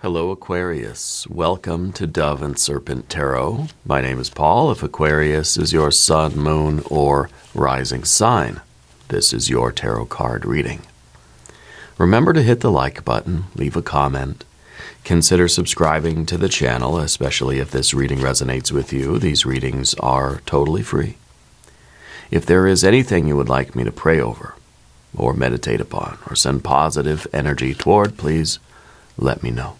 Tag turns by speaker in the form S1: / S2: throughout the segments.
S1: Hello, Aquarius. Welcome to Dove and Serpent Tarot. My name is Paul. If Aquarius is your sun, moon, or rising sign, this is your tarot card reading. Remember to hit the like button, leave a comment. Consider subscribing to the channel, especially if this reading resonates with you. These readings are totally free. If there is anything you would like me to pray over, or meditate upon, or send positive energy toward, please let me know.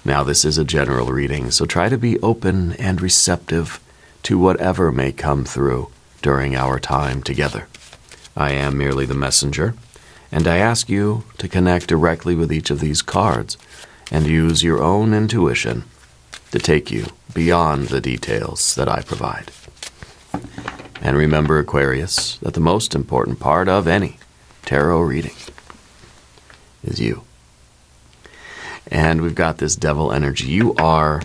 S1: Now, this is a general reading, so try to be open and receptive to whatever may come through during our time together. I am merely the messenger, and I ask you to connect directly with each of these cards and use your own intuition to take you beyond the details that I provide. And remember, Aquarius, that the most important part of any tarot reading is you. And we've got this devil energy. You're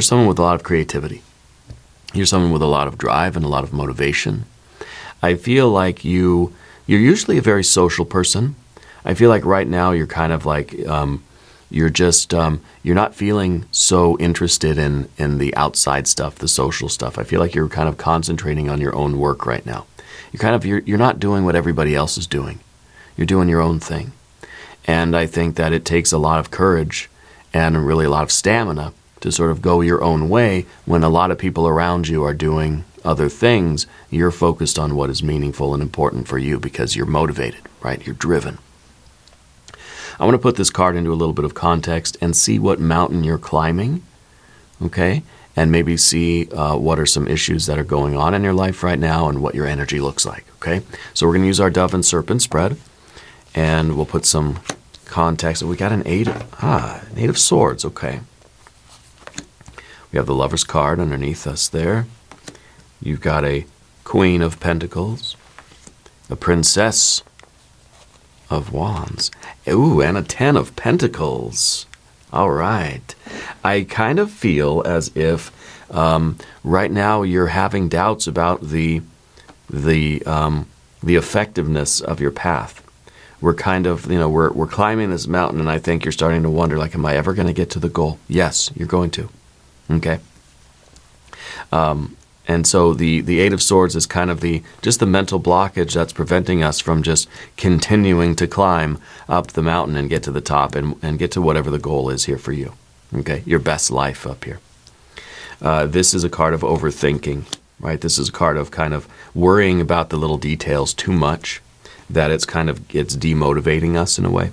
S1: someone with a lot of creativity. You're someone with a lot of drive and a lot of motivation. I feel like you're usually a very social person. I feel like right now you're kind of like, you're not feeling so interested in the outside stuff, the social stuff. I feel like you're kind of concentrating on your own work right now. You're not doing what everybody else is doing. You're doing your own thing. And I think that it takes a lot of courage and really a lot of stamina to sort of go your own way when a lot of people around you are doing other things. You're focused on what is meaningful and important for you because you're motivated, right? You're driven. I want to put this card into a little bit of context and see what mountain you're climbing, okay? And maybe see what are some issues that are going on in your life right now and what your energy looks like, okay? So we're going to use our Dove and Serpent spread. And we'll put some context. We got an Eight of Swords, okay. We have the Lover's card underneath us there. You've got a Queen of Pentacles, a Princess of Wands, ooh, and a Ten of Pentacles. All right. I kind of feel as if right now you're having doubts about the effectiveness of your path. We're kind of, we're climbing this mountain, and I think you're starting to wonder, like, am I ever going to get to the goal? Yes, you're going to. Okay. And so the Eight of Swords is kind of just the mental blockage that's preventing us from just continuing to climb up the mountain and get to the top and get to whatever the goal is here for you. Okay, your best life up here. This is a card of overthinking, right? This is a card of kind of worrying about the little details too much, that it's demotivating us in a way.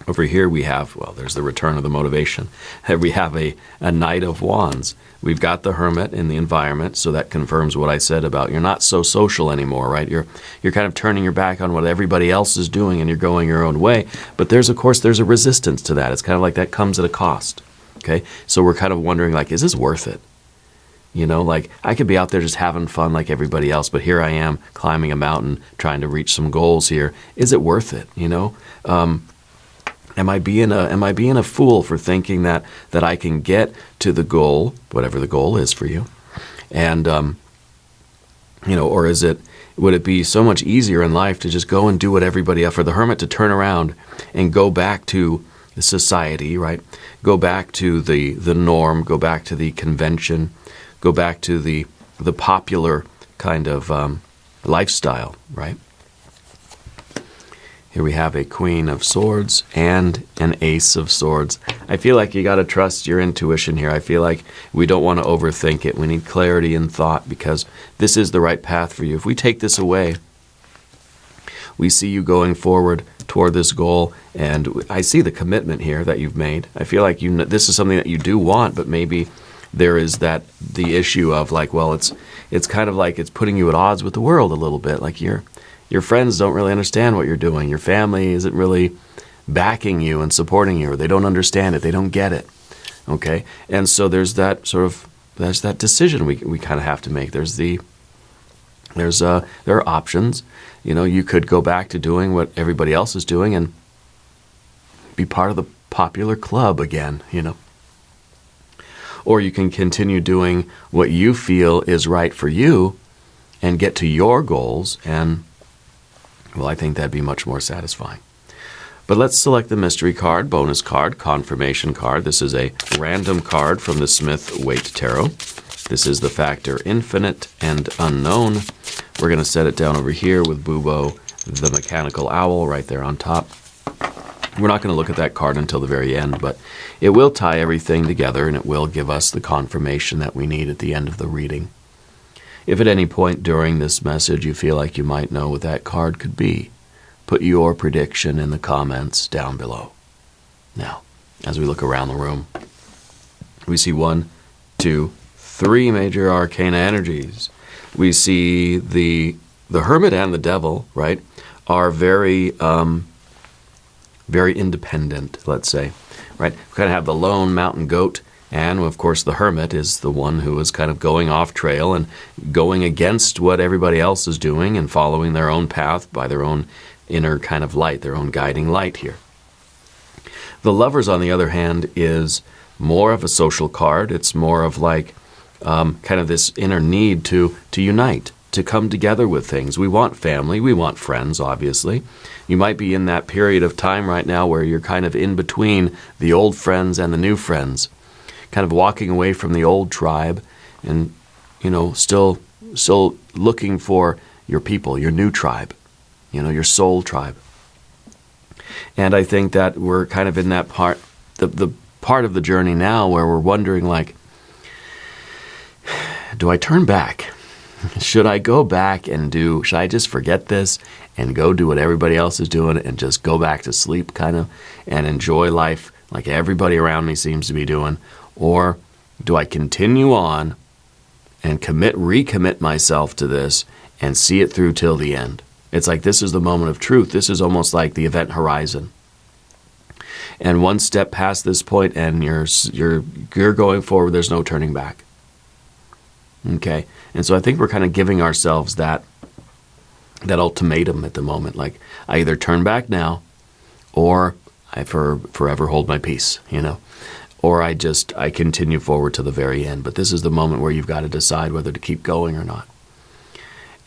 S1: Over here we have, well, there's the return of the motivation. We have a Knight of Wands. We've got the Hermit in the environment, so that confirms what I said about you're not so social anymore, right? You're kind of turning your back on what everybody else is doing and you're going your own way. But there's a resistance to that. It's kind of like that comes at a cost, okay? So we're kind of wondering, like, is this worth it? Like, I could be out there just having fun like everybody else, but here I am climbing a mountain trying to reach some goals here. Is it worth it? Am I being a fool for thinking that I can get to the goal, whatever the goal is for you, and or would it be so much easier in life to just go and do what everybody else, for the Hermit to turn around and go back to the society, right? Go back to the norm, go back to the convention, go back to the popular kind of lifestyle, right? Here we have a Queen of Swords and an Ace of Swords. I feel like you got to trust your intuition here. I feel like we don't want to overthink it. We need clarity in thought because this is the right path for you. If we take this away, we see you going forward toward this goal, and I see the commitment here that you've made. I feel like this is something that you do want, but maybe there is the issue of, like, well, it's kind of like it's putting you at odds with the world a little bit. Like your friends don't really understand what you're doing. Your family isn't really backing you and supporting you, or they don't understand it. They don't get it. Okay? And so there's that decision we kind of have to make. There are options. You could go back to doing what everybody else is doing and be part of the popular club again, Or you can continue doing what you feel is right for you and get to your goals, and, well, I think that'd be much more satisfying. But let's select the mystery card, bonus card, confirmation card. This is a random card from the Smith-Waite Tarot. This is the factor infinite and unknown. We're going to set it down over here with Bubo, the mechanical owl, right there on top. We're not going to look at that card until the very end, but it will tie everything together and it will give us the confirmation that we need at the end of the reading. If at any point during this message you feel like you might know what that card could be, put your prediction in the comments down below. Now, as we look around the room, we see 1, 2, 3 major arcana energies. We see the Hermit and the Devil, right, are very independent, let's say, right? We kind of have the lone mountain goat, and of course the Hermit is the one who is kind of going off trail and going against what everybody else is doing and following their own path by their own inner kind of light, their own guiding light here. The Lovers, on the other hand, is more of a social card. It's more of like kind of this inner need to unite, to come together with things. We want family, we want friends, obviously. You might be in that period of time right now where you're kind of in between the old friends and the new friends, kind of walking away from the old tribe and, you know, still looking for your people, your new tribe, you know, your soul tribe. And I think that we're kind of in that part, the part of the journey now where we're wondering, like, do I turn back? Should I go back and should I just forget this and go do what everybody else is doing and just go back to sleep kind of and enjoy life like everybody around me seems to be doing? Or do I continue on and recommit myself to this and see it through till the end? It's like this is the moment of truth. This is almost like the event horizon. And one step past this point and you're going forward, there's no turning back. Okay, and so I think we're kind of giving ourselves that ultimatum at the moment. Like, I either turn back now, or I forever hold my peace, you know, or I continue forward to the very end. But this is the moment where you've got to decide whether to keep going or not.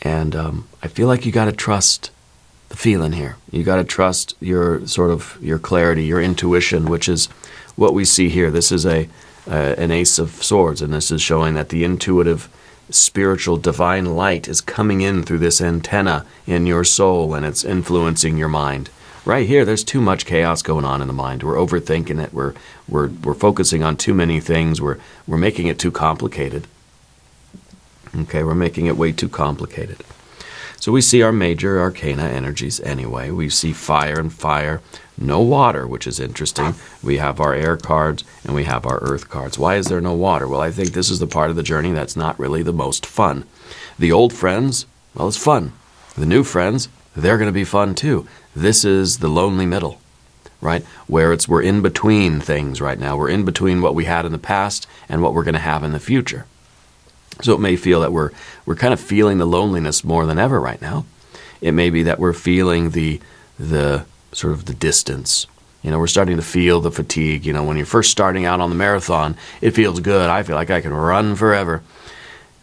S1: And I feel like you got to trust the feeling here. You got to trust your clarity, your intuition, which is what we see here. This is an Ace of Swords, and this is showing that the intuitive, spiritual, divine light is coming in through this antenna in your soul, and it's influencing your mind. Right here, there's too much chaos going on in the mind. We're overthinking it. We're focusing on too many things. We're making it too complicated. Okay, we're making it way too complicated. So we see our major arcana energies anyway. We see fire and fire. No water, which is interesting. We have our air cards and we have our earth cards. Why is there no water? Well, I think this is the part of the journey that's not really the most fun. The old friends, well, it's fun. The new friends, they're going to be fun too. This is the lonely middle, right? Where we're in between things right now. We're in between what we had in the past and what we're going to have in the future. So it may feel that we're kind of feeling the loneliness more than ever right now. It may be that we're feeling the sort of the distance. You know, we're starting to feel the fatigue. You know, when you're first starting out on the marathon, it feels good. I feel like I can run forever.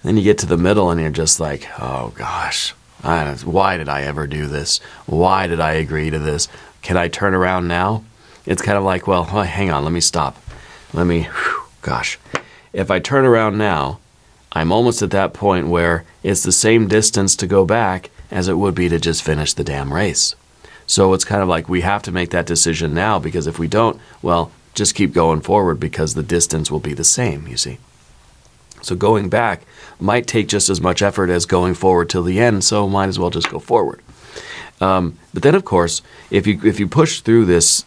S1: Then you get to the middle and you're just like, oh gosh, why did I ever do this? Why did I agree to this? Can I turn around now? It's kind of like, well, hang on, let me stop. Gosh. If I turn around now, I'm almost at that point where it's the same distance to go back as it would be to just finish the damn race. So it's kind of like we have to make that decision now, because if we don't, well, just keep going forward because the distance will be the same, you see. So going back might take just as much effort as going forward till the end, so might as well just go forward. But then, of course, if you push through this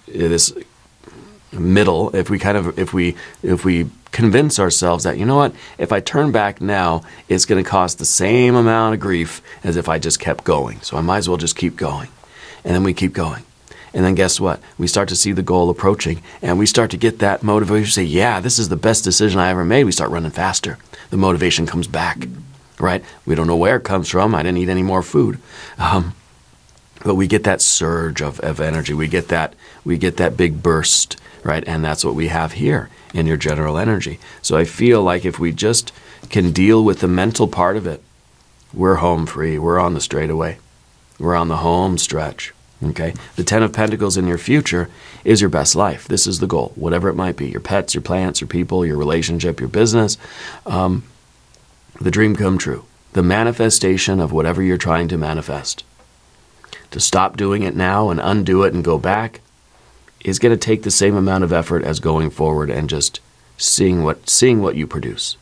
S1: middle, if we convince ourselves that, you know what, if I turn back now, it's going to cost the same amount of grief as if I just kept going. So I might as well just keep going. And then we keep going. And then guess what? We start to see the goal approaching, and we start to get that motivation to say, yeah, this is the best decision I ever made. We start running faster. The motivation comes back, right? We don't know where it comes from. I didn't eat any more food. But we get that surge of energy. We get that big burst, right? And that's what we have here in your general energy. So I feel like if we just can deal with the mental part of it, we're home free. We're on the straightaway. We're on the home stretch. Okay? The Ten of Pentacles in your future is your best life. This is the goal, whatever it might be. Your pets, your plants, your people, your relationship, your business. The dream come true. The manifestation of whatever you're trying to manifest. To stop doing it now and undo it and go back is going to take the same amount of effort as going forward and just seeing what you produce.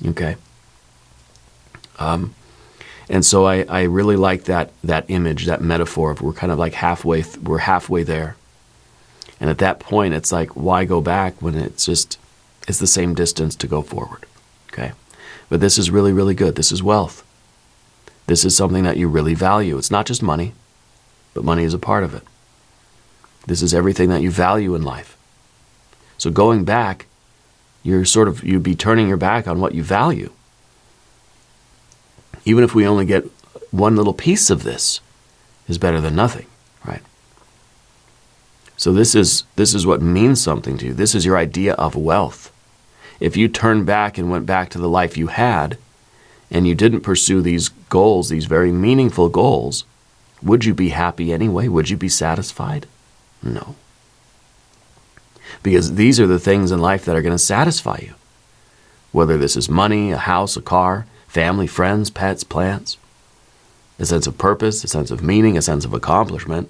S1: Okay? And so I really like that image, that metaphor of we're kind of like we're halfway there. And at that point, it's like, why go back when it's the same distance to go forward. Okay? But this is really, really good. This is wealth. This is something that you really value. It's not just money, but money is a part of it. This is everything that you value in life. So going back, you'd be turning your back on what you value. Even if we only get one little piece of this, is better than nothing, right? So this is what means something to you. This is your idea of wealth. If you turned back and went back to the life you had, and you didn't pursue these goals, these very meaningful goals, would you be happy anyway? Would you be satisfied? No. Because these are the things in life that are going to satisfy you. Whether this is money, a house, a car, family, friends, pets, plants, a sense of purpose, a sense of meaning, a sense of accomplishment,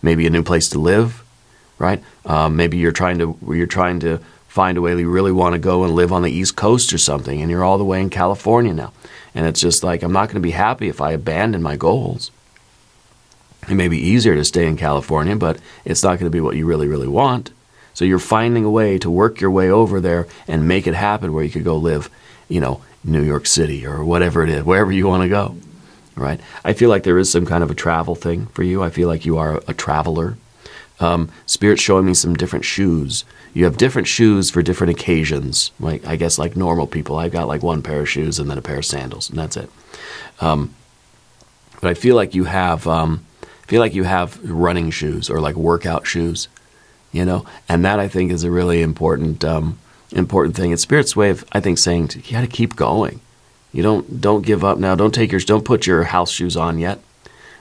S1: maybe a new place to live, right? Maybe you're trying to find a way that you really want to go and live on the East Coast or something, and you're all the way in California now. And it's just like, I'm not going to be happy if I abandon my goals. It may be easier to stay in California, but it's not going to be what you really, really want. So you're finding a way to work your way over there and make it happen where you could go live, New York City or whatever it is, wherever you want to go, right? I feel like there is some kind of a travel thing for you. I feel like you are a traveler. Spirit's showing me some different shoes. You have different shoes for different occasions. Like, I guess like normal people, I've got like one pair of shoes and then a pair of sandals, and that's it. But I feel like you have running shoes or like workout shoes, and that I think is a really important thing. It's Spirit's way of, I think, saying you got to keep going. You don't give up now. Don't put your house shoes on yet.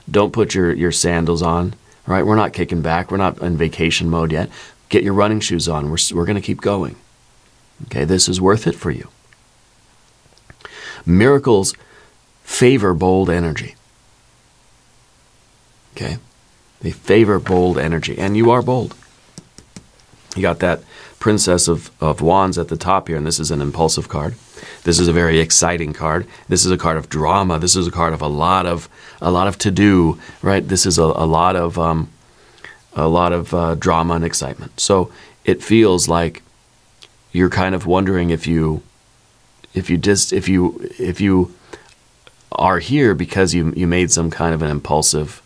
S1: Don't put your sandals on. Right? We're not kicking back. We're not in vacation mode yet. Get your running shoes on. We're going to keep going. Okay, this is worth it for you. Miracles favor bold energy. Okay? They favor bold energy. And you are bold. You got that Princess of Wands at the top here, and this is an impulsive card. This is a very exciting card. This is a card of drama. This is a card of a lot of to do, right? This is a lot of drama and excitement. So it feels like you're kind of wondering if you are here because you made some kind of an impulsive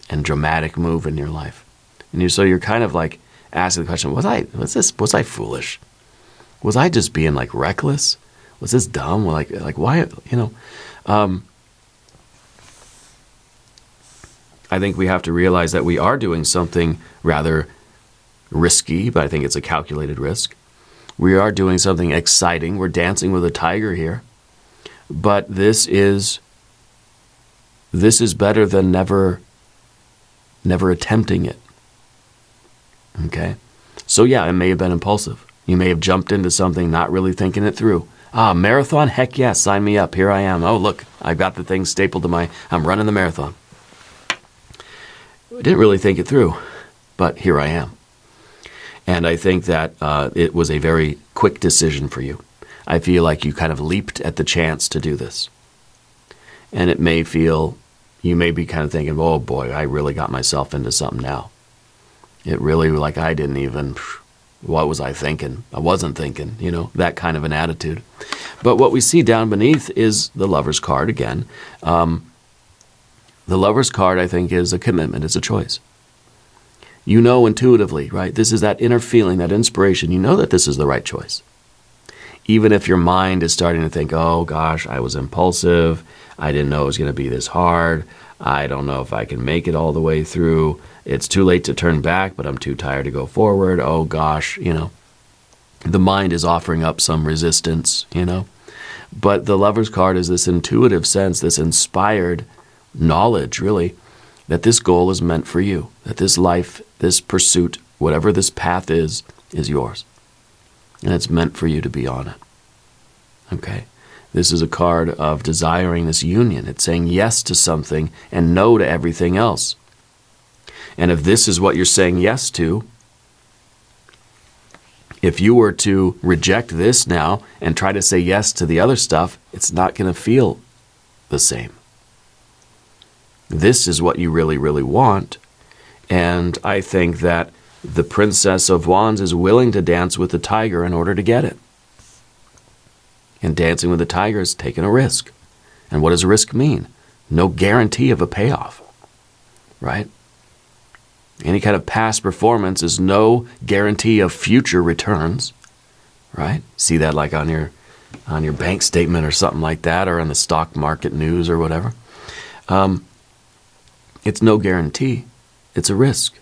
S1: and dramatic move in your life, and so you're kind of like asking the question: Was I foolish? Was I just being like reckless? Was this dumb? Like why? I think we have to realize that we are doing something rather risky, but I think it's a calculated risk. We are doing something exciting. We're dancing with a tiger here. But this is better than never attempting it. Okay? So yeah, it may have been impulsive. You may have jumped into something not really thinking it through. Marathon? Heck yeah, sign me up. Here I am. Oh, look, I've got the thing stapled to I'm running the marathon. I didn't really think it through, but here I am. And I think that it was a very quick decision for you. I feel like you kind of leaped at the chance to do this. And you may be kind of thinking, oh boy, I really got myself into something now. It really, like, I didn't even, what was I thinking? I wasn't thinking, that kind of an attitude. But what we see down beneath is the Lover's card again. The Lover's card, I think, is a commitment. It's a choice. You know intuitively, right? This is that inner feeling, that inspiration. You know that this is the right choice. Even if your mind is starting to think, oh gosh, I was impulsive. I didn't know it was going to be this hard. I don't know if I can make it all the way through. It's too late to turn back, but I'm too tired to go forward. Oh gosh, the mind is offering up some resistance, But the Lover's card is this intuitive sense, this inspired knowledge, really, that this goal is meant for you, that this life, this pursuit, whatever this path is yours. And it's meant for you to be on it. Okay? This is a card of desiring this union. It's saying yes to something and no to everything else. And if this is what you're saying yes to, if you were to reject this now and try to say yes to the other stuff, it's not going to feel the same. This is what you really, really want. And I think that the Princess of Wands is willing to dance with the tiger in order to get it. And dancing with the tiger is taking a risk. And what does risk mean? No guarantee of a payoff, right? Any kind of past performance is no guarantee of future returns, right? See that like on your bank statement or something like that, or in the stock market news or whatever. It's no guarantee. It's a risk.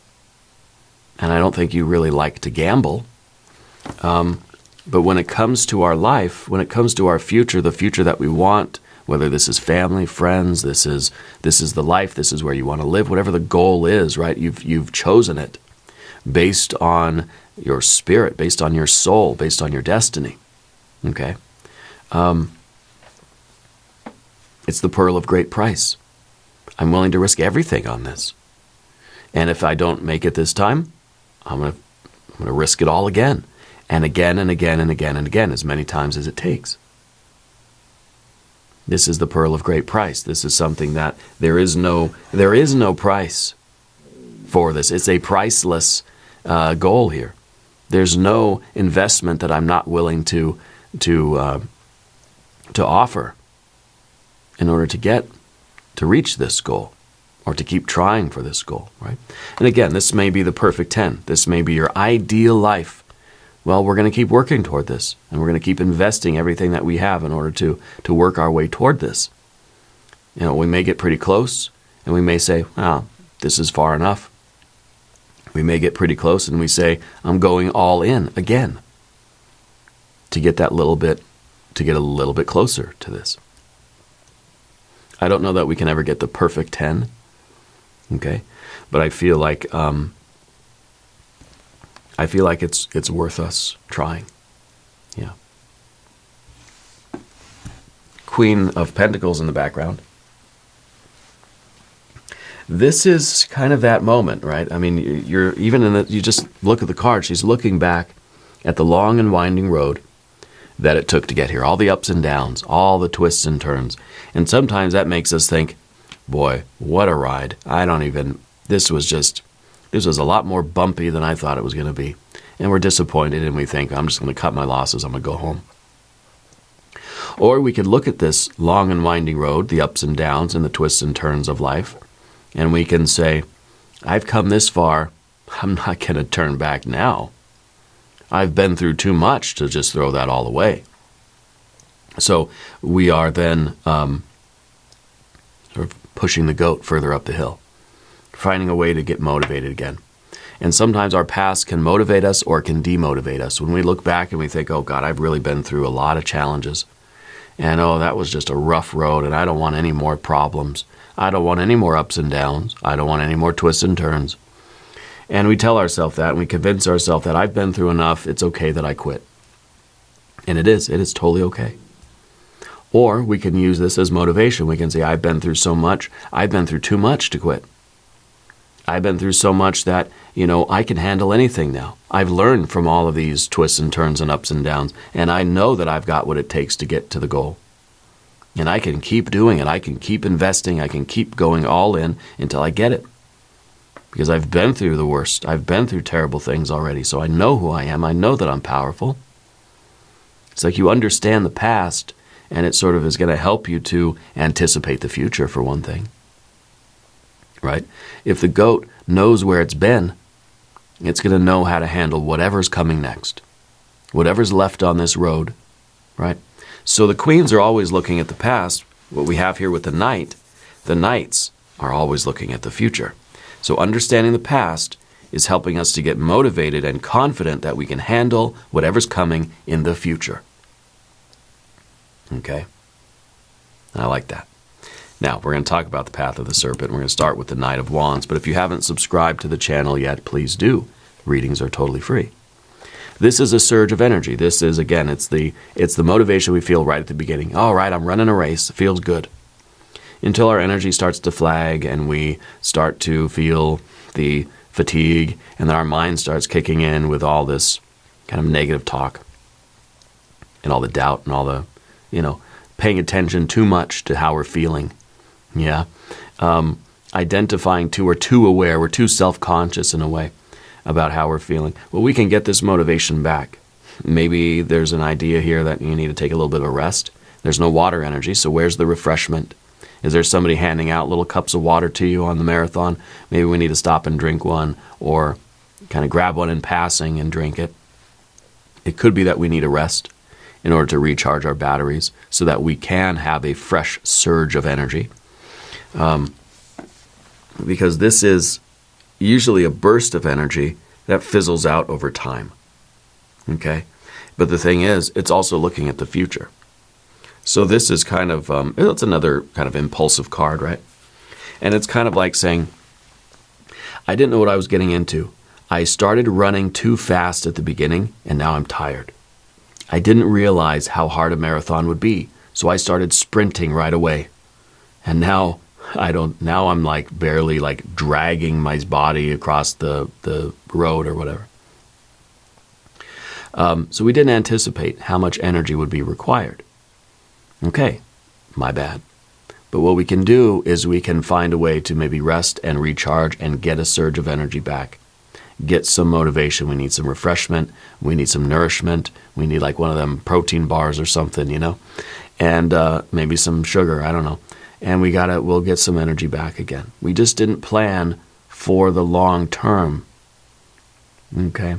S1: And I don't think you really like to gamble. But when it comes to our life, when it comes to our future, the future that we want, whether this is family, friends, this is the life, this is where you want to live, whatever the goal is, right? You've chosen it based on your spirit, based on your soul, based on your destiny. Okay? It's the pearl of great price. I'm willing to risk everything on this. And if I don't make it this time, I'm going to risk it all again. And again and again and again and again, as many times as it takes. This is the pearl of great price. This is something that there is no price for this. It's a priceless goal here. There's no investment that I'm not willing to offer in order to reach this goal, or to keep trying for this goal, right? And again, this may be the perfect 10. This may be your ideal life. Well, we're going to keep working toward this, and we're going to keep investing everything that we have in order to work our way toward this. You know, we may get pretty close, and we may say, "Well, this is far enough." We may get pretty close, and we say, "I'm going all in again," to get a little bit closer to this. I don't know that we can ever get the perfect 10, okay? But I feel like it's worth us trying. Yeah. Queen of Pentacles in the background. This is kind of that moment, right? I mean, you just look at the card. She's looking back at the long and winding road that it took to get here. All the ups and downs, all the twists and turns. And sometimes that makes us think, boy, what a ride. This was a lot more bumpy than I thought it was going to be. And we're disappointed, and we think, I'm just going to cut my losses, I'm going to go home. Or we could look at this long and winding road, the ups and downs and the twists and turns of life, and we can say, I've come this far, I'm not going to turn back now. I've been through too much to just throw that all away. So we are then sort of pushing the goat further up the hill, finding a way to get motivated again. And sometimes our past can motivate us or can demotivate us. When we look back and we think, oh God, I've really been through a lot of challenges. And oh, that was just a rough road, and I don't want any more problems. I don't want any more ups and downs. I don't want any more twists and turns. And we tell ourselves that, and we convince ourselves that I've been through enough, it's okay that I quit. And it is totally okay. Or we can use this as motivation. We can say, I've been through so much, I've been through too much to quit. I've been through so much that, I can handle anything now. I've learned from all of these twists and turns and ups and downs, and I know that I've got what it takes to get to the goal. And I can keep doing it. I can keep investing. I can keep going all in until I get it. Because I've been through the worst. I've been through terrible things already, so I know who I am. I know that I'm powerful. It's like you understand the past, and it sort of is going to help you to anticipate the future, for one thing. Right? If the goat knows where it's been, it's going to know how to handle whatever's coming next, whatever's left on this road, right? So the queens are always looking at the past. What we have here with the knights are always looking at the future. So understanding the past is helping us to get motivated and confident that we can handle whatever's coming in the future. Okay? I like that. Now, we're going to talk about the path of the serpent. We're going to start with the Knight of Wands, but if you haven't subscribed to the channel yet, please do. Readings are totally free. This is a surge of energy. This is, again, it's the motivation we feel right at the beginning. All right, I'm running a race. It feels good. Until our energy starts to flag and we start to feel the fatigue, and then our mind starts kicking in with all this kind of negative talk and all the doubt and all the, paying attention too much to how we're feeling. Yeah. Identifying we're too aware, we're too self-conscious in a way about how we're feeling. Well, we can get this motivation back. Maybe there's an idea here that you need to take a little bit of a rest. There's no water energy, so where's the refreshment? Is there somebody handing out little cups of water to you on the marathon? Maybe we need to stop and drink one, or kind of grab one in passing and drink it. It could be that we need a rest in order to recharge our batteries so that we can have a fresh surge of energy. Because this is usually a burst of energy that fizzles out over time. Okay? But the thing is, it's also looking at the future. So this is kind of, it's another kind of impulsive card, right? And it's kind of like saying, I didn't know what I was getting into. I started running too fast at the beginning, and now I'm tired. I didn't realize how hard a marathon would be, so I started sprinting right away. And now I'm like barely like dragging my body across the road or whatever. So we didn't anticipate how much energy would be required. Okay, my bad. But what we can do is we can find a way to maybe rest and recharge and get a surge of energy back. Get some motivation. We need some refreshment. We need some nourishment. We need like one of them protein bars or something, and maybe some sugar. I don't know. And we'll get some energy back again. We just didn't plan for the long term. Okay.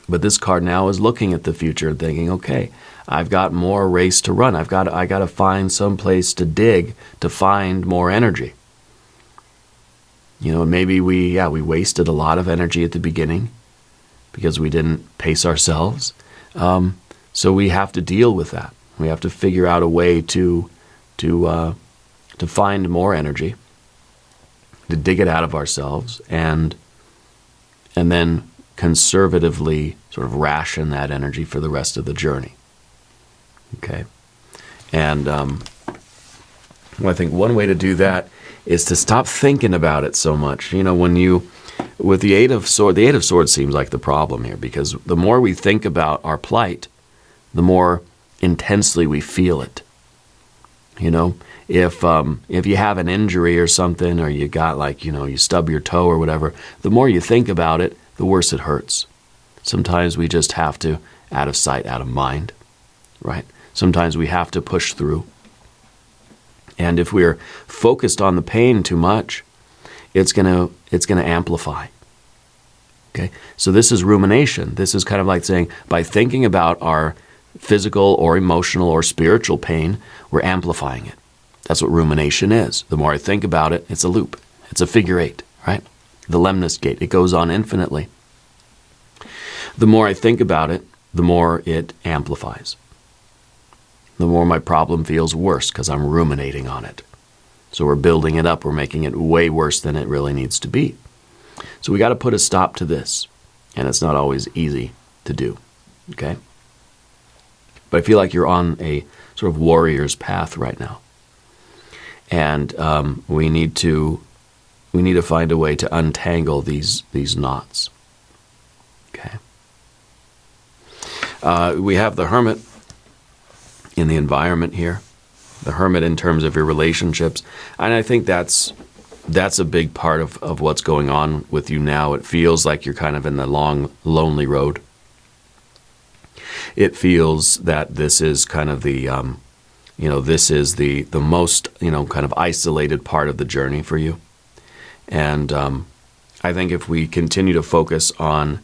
S1: But this card now is looking at the future and thinking, okay, I've got more race to run. I got to find some place to dig to find more energy. Maybe we wasted a lot of energy at the beginning because we didn't pace ourselves. So we have to deal with that. We have to figure out a way to find more energy, to dig it out of ourselves, and then conservatively sort of ration that energy for the rest of the journey. Okay, and I think one way to do that is to stop thinking about it so much. With the Eight of Swords seems like the problem here, because the more we think about our plight, the more intensely we feel it. If you have an injury or something, or you got you stub your toe or whatever, the more you think about it, the worse it hurts. Sometimes we just have to, out of sight, out of mind, right? Sometimes we have to push through. And if we're focused on the pain too much, it's gonna amplify. Okay? So this is rumination. This is kind of like saying, by thinking about our physical or emotional or spiritual pain, we're amplifying it. That's what rumination is. The more I think about it, it's a loop. It's a figure eight, right? The lemniscate. It goes on infinitely. The more I think about it, the more it amplifies. The more my problem feels worse because I'm ruminating on it. So we're building it up. We're making it way worse than it really needs to be. So we got to put a stop to this. And it's not always easy to do. Okay? But I feel like you're on a sort of warrior's path right now. And we need to find a way to untangle these knots. Okay? We have the Hermit in the environment here. The Hermit in terms of your relationships. And I think that's a big part of what's going on with you now. It feels like you're kind of in the long, lonely road. It feels that this is kind of the, this is the most, kind of isolated part of the journey for you. And I think if we continue to focus on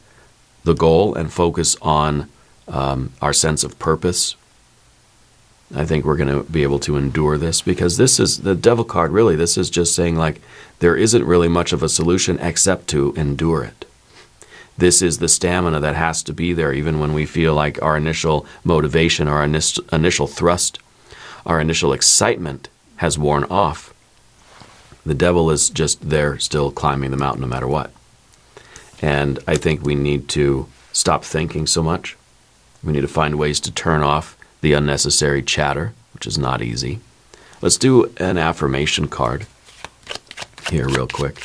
S1: the goal and focus on our sense of purpose, I think we're going to be able to endure this, because this is the Devil card. Really, this is just saying there isn't really much of a solution except to endure it. This is the stamina that has to be there, even when we feel like our initial motivation, our initial thrust, our initial excitement has worn off. The devil is just there still climbing the mountain no matter what. And I think we need to stop thinking so much. We need to find ways to turn off the unnecessary chatter, which is not easy. Let's do an affirmation card here real quick.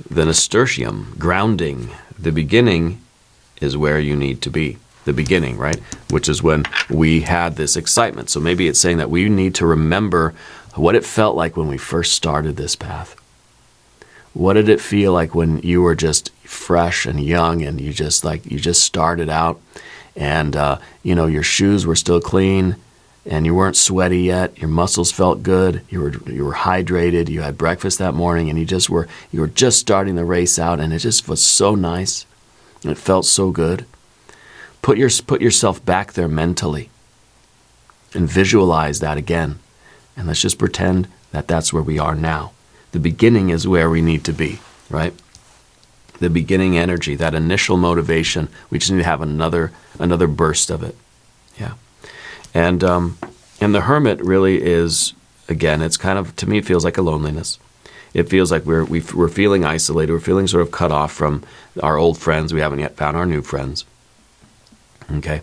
S1: The nasturtium, grounding. The beginning is where you need to be. The beginning, right? Which is when we had this excitement. So maybe it's saying that we need to remember what it felt like when we first started this path. What did it feel like when you were just fresh and young and you just started out and your shoes were still clean and you weren't sweaty yet, your muscles felt good, you were hydrated, you had breakfast that morning, and you were just starting the race out, and it just was so nice. It felt so good. Put yourself back there mentally and visualize that again. And let's just pretend that that's where we are now. The beginning is where we need to be, right? The beginning energy, that initial motivation, we just need to have another burst of it. Yeah. And the hermit really is, again, it's kind of, to me, it feels like a loneliness. It feels like we're feeling isolated. We're feeling sort of cut off from our old friends. We haven't yet found our new friends. Okay.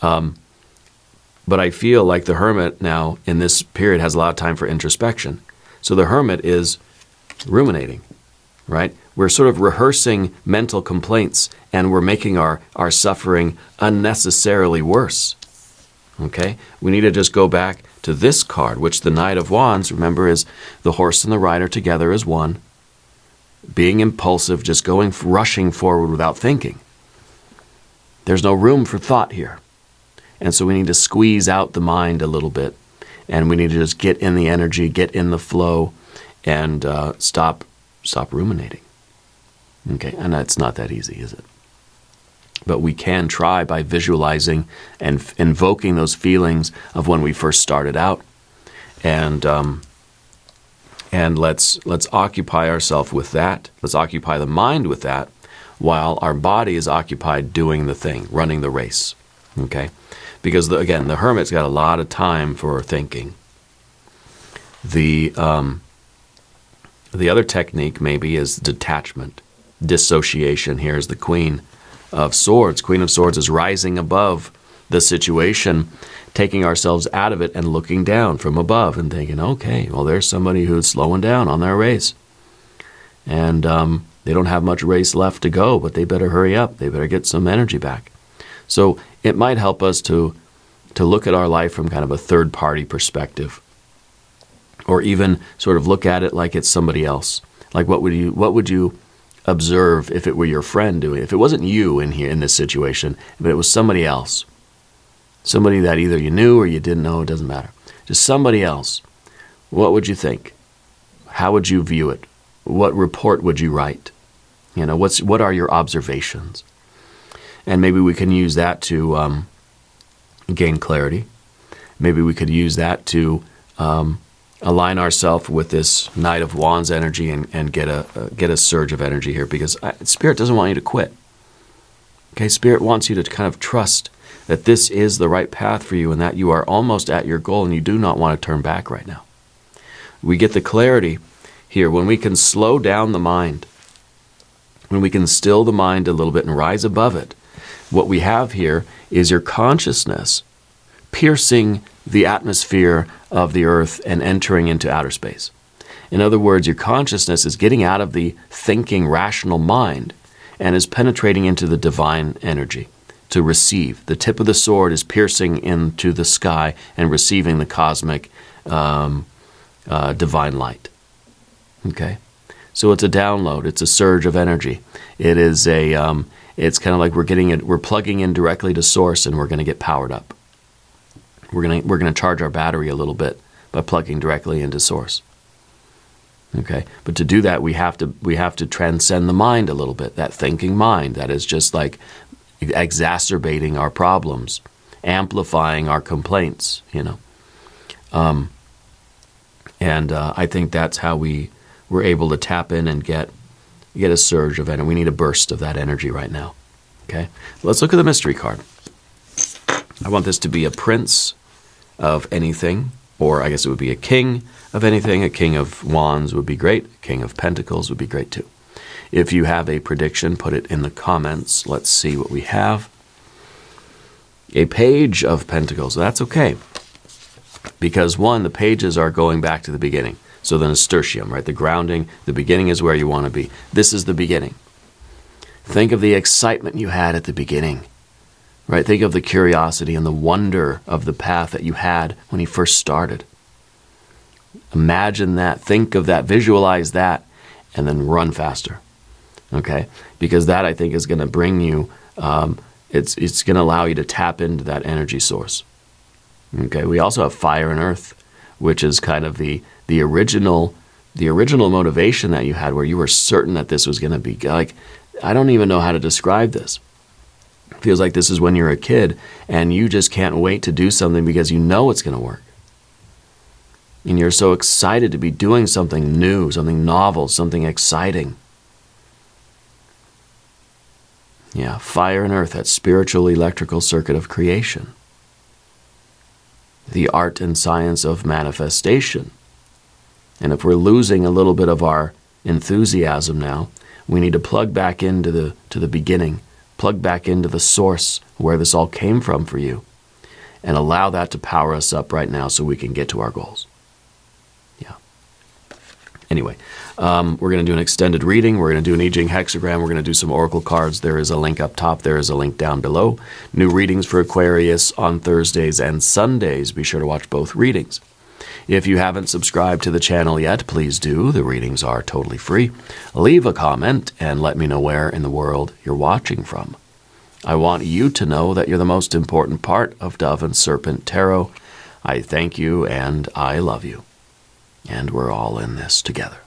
S1: But I feel like the hermit now in this period has a lot of time for introspection. So the hermit is ruminating, right? We're sort of rehearsing mental complaints, and we're making our suffering unnecessarily worse. Okay? We need to just go back to this card, which the Knight of Wands, remember, is the horse and the rider together as one. Being impulsive, just rushing forward without thinking. There's no room for thought here. And so we need to squeeze out the mind a little bit. And we need to just get in the energy, get in the flow, and stop ruminating. Okay, and that's not that easy, is it? But we can try by visualizing and invoking those feelings of when we first started out, and let's occupy ourselves with that. Let's occupy the mind with that, while our body is occupied doing the thing, running the race. Okay, because again, the hermit's got a lot of time for thinking. The other technique maybe is detachment, dissociation. Here's the Queen of Swords. Queen of Swords is rising above the situation, taking ourselves out of it and looking down from above and thinking, okay, well, there's somebody who's slowing down on their race. And they don't have much race left to go, but they better hurry up. They better get some energy back. So it might help us to look at our life from kind of a third-party perspective, or even sort of look at it like it's somebody else. Like what would you observe if it were your friend doing it? If it wasn't you in this situation, but it was somebody else. Somebody that either you knew or you didn't know, it doesn't matter. Just somebody else. What would you think? How would you view it? What report would you write? What are your observations? And maybe we can use that to gain clarity. Maybe we could use that to align ourselves with this Knight of Wands energy and get a surge of energy here, because Spirit doesn't want you to quit. Okay, Spirit wants you to kind of trust that this is the right path for you and that you are almost at your goal and you do not want to turn back right now. We get the clarity here when we can slow down the mind, when we can still the mind a little bit and rise above it. What we have here is your consciousness piercing the atmosphere of the earth and entering into outer space. In other words, your consciousness is getting out of the thinking, rational mind and is penetrating into the divine energy to receive. The tip of the sword is piercing into the sky and receiving the cosmic divine light. Okay? So it's a download. It's a surge of energy. It is it's kind of like we're plugging in directly to source and we're going to get powered up. We're going to charge our battery a little bit by plugging directly into source. Okay, but to do that, we have to transcend the mind a little bit. That thinking mind that is just like exacerbating our problems, amplifying our complaints. And I think that's how we're able to tap in and get a surge of energy. We need a burst of that energy right now. Okay, let's look at the mystery card. I want this to be a prince of anything, or I guess it would be a king of anything. A king of wands would be great. A king of pentacles would be great too. If you have a prediction, put it in the comments. Let's see what we have. A page of pentacles. That's okay. Because one, the pages are going back to the beginning. So the nasturtium, right? The grounding, the beginning is where you want to be. This is the beginning. Think of the excitement you had at the beginning, right? Think of the curiosity and the wonder of the path that you had when you first started. Imagine that, think of that, visualize that, and then run faster, okay? Because that, I think, is going to bring you, it's going to allow you to tap into that energy source, okay? We also have fire and earth, which is kind of the original motivation that you had, where you were certain that this was going to be, like, I don't even know how to describe this. It feels like this is when you're a kid and you just can't wait to do something because you know it's going to work. And you're so excited to be doing something new, something novel, something exciting. Yeah, fire and earth, that spiritual electrical circuit of creation. The art and science of manifestation. And if we're losing a little bit of our enthusiasm now, we need to plug back into the beginning, plug back into the source where this all came from for you, and allow that to power us up right now so we can get to our goals. Yeah. Anyway, we're going to do an extended reading. We're going to do an I Ching hexagram. We're going to do some oracle cards. There is a link up top. There is a link down below. New readings for Aquarius on Thursdays and Sundays. Be sure to watch both readings. If you haven't subscribed to the channel yet, please do. The readings are totally free. Leave a comment and let me know where in the world you're watching from. I want you to know that you're the most important part of Dove and Serpent Tarot. I thank you and I love you. And we're all in this together.